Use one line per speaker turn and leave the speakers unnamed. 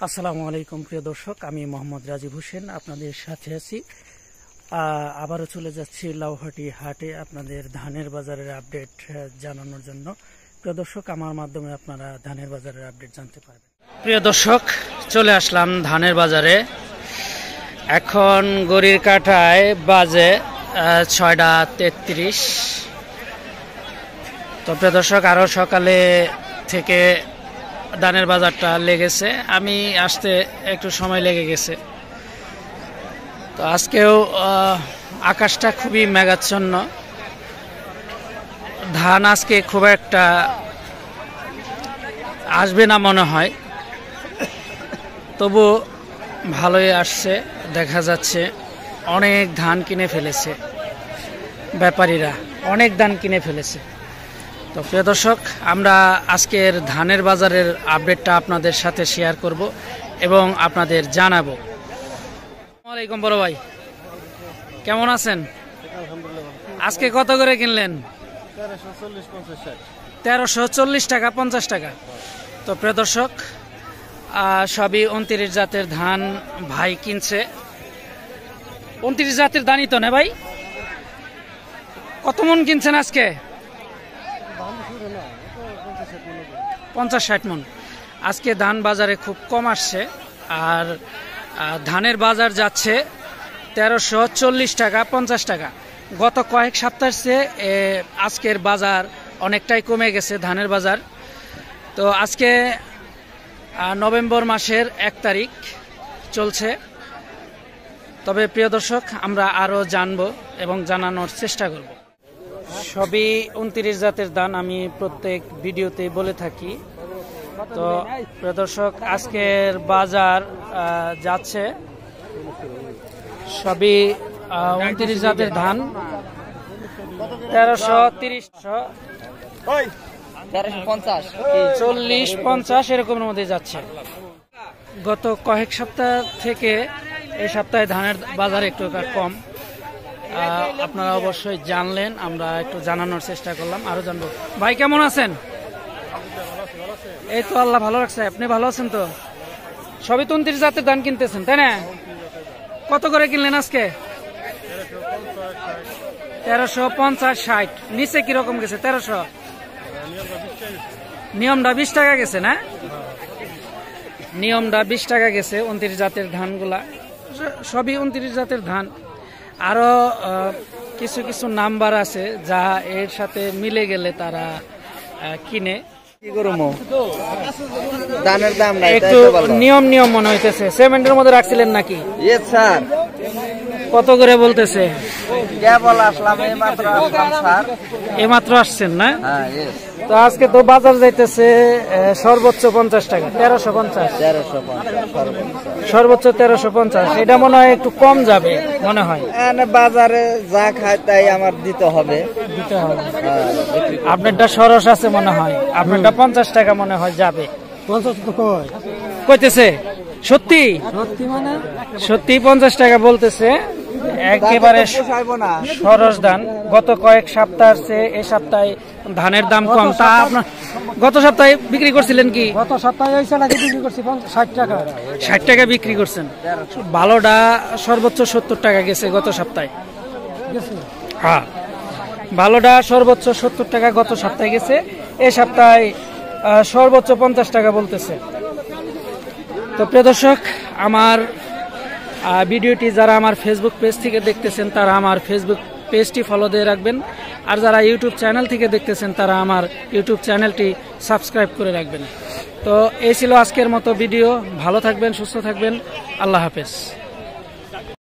আসসালামু আলাইকুম প্রিয় দর্শক, আমি মোহাম্মদ রাজীব হোসেন আপনাদের সাথে আছি। আবারও চলে যাচ্ছি লাউহাটি হাটে আপনাদের ধানের বাজারের আপডেট জানানোর জন্য। প্রিয় দর্শক, আমার মাধ্যমে আপনারা ধানের বাজারের আপডেট জানতে পারবেন। প্রিয় দর্শক, চলে আসলাম ধানের বাজারে। এখন ঘড়ির কাঁটায় বাজে 6:33। তো প্রিয় দর্শক, আরও সকালে থেকে ধানের বাজারটা লেগেছে, আমি আসতে একটু সময় লেগে গেছে। তো আজকেও আকাশটা খুবই মেঘাচ্ছন্ন, ধান আজকে খুব একটা আসবে না মনে হয়, তবু ভালোই আসছে। দেখা যাচ্ছে অনেক ধান কিনে ফেলেছে ব্যাপারীরা, অনেক ধান কিনে ফেলেছে। তো প্রিয় দর্শক, আমরা আজকের ধানের বাজারের আপডেটটা আপনাদের সাথে শেয়ার করব এবং আপনাদের জানাবো। আসসালামু আলাইকুম বড় ভাই, কেমন আছেন? আজকে কত করে কিনলেন? 1340 টাকা 50 টাকা। তো প্রিয় দর্শক, সবই 29 জাতের ধান ভাই কিনছে। 29 জাতের ধানই তো না ভাই? কত মন কিনছেন আজকে? 50-60 মন। আজকে ধান বাজারে খুব কম আসছে, আর ধানের বাজার যাচ্ছে 1340 টাকা 50 টাকা। গত কয়েক সপ্তাহের চেয়ে আজকের বাজার অনেকটাই কমে গেছে ধানের বাজার। তো আজকে নভেম্বর মাসের 1 তারিখ চলছে। তবে প্রিয় দর্শক, আমরা আরও জানবো এবং জানানোর চেষ্টা করব। সবই 29 জাতের ধান, আমি প্রত্যেক ভিডিওতে বলে থাকি। তো প্রিয় দর্শক, আজকের বাজার যাচ্ছে সবই 29 জাতের ধান 1330, 40-50 এরকমের মধ্যে যাচ্ছে। গত কয়েক সপ্তাহ থেকে এই সপ্তাহে ধানের বাজার একটু কম, আপনারা অবশ্যই জানলেন, আমরা একটু জানানোর চেষ্টা করলাম, আরো জানবো। ভাই কেমন আছেন? এই তো আল্লাহ ভালো রাখছে, আপনি ভালো আছেন তো? সবই 29 জাতের ধান কিনতেছেন তাই না? কত করে কিনলেন আজকে? 1350-60। নিচে কিরকম গেছে? 1300। নিয়মটা 20 টাকা গেছে না? নিয়মটা 20 টাকা গেছে 29 জাতের ধানগুলা। সবই 29 জাতের ধান। আরো কিছু কিছু নাম্বার আছে যা এর সাথে মিলে গেলে তারা কিনে। একটু নিয়ম মনে হইতেছে। সিমেন্টের মধ্যে রাখছিলেন নাকি?
স্যার।
কত করে বলতেছে?
এইমাত্র
আসছেন না? তো আজকে তো বাজার যাইতেছে সর্বোচ্চ 50 টাকা, 1350। সর্বোচ্চ 1350। এটা মনে হয় একটু কম যাবে মনে হয়।
বাজারে যা খায় তাই আমার দিতে হবে।
আপনারটা সরস আছে মনে হয়, আপনারটা 50 টাকা মনে হয় যাবে। 50 কইতেছে? সত্যি মানে সত্যি 50 টাকা বলতেছে। একেবারে সরস ধান। গত কয়েক সপ্তাহ এই সপ্তাহে ধানের দাম কম। তা আপনার গত সপ্তাহে বিক্রি করছিলেন কি?
গত সপ্তাহে বিক্রি করছি 60 টাকা।
60 টাকা বিক্রি করছেন। ভালোটা সর্বোচ্চ 70 টাকা গেছে গত সপ্তাহে। হ্যাঁ, ভালোটা সর্বোচ্চ 70 টাকা গত সপ্তাহে গেছে। এই সপ্তাহে সর্বোচ্চ 50 টাকা বলতেছে। তো প্রিয় দর্শক, আমার ভিডিওটি যারা আমার ফেসবুক পেজ থেকে দেখতেছেন তারা আমার ফেসবুক পেজটি ফলো দিয়ে রাখবেন, আর যারা ইউটিউব চ্যানেল থেকে দেখতেছেন তারা আমার ইউটিউব চ্যানেলটি সাবস্ক্রাইব করে রাখবেন। তো এই ছিল আজকের মতো ভিডিও। ভালো থাকবেন, সুস্থ থাকবেন, আল্লাহ হাফেজ।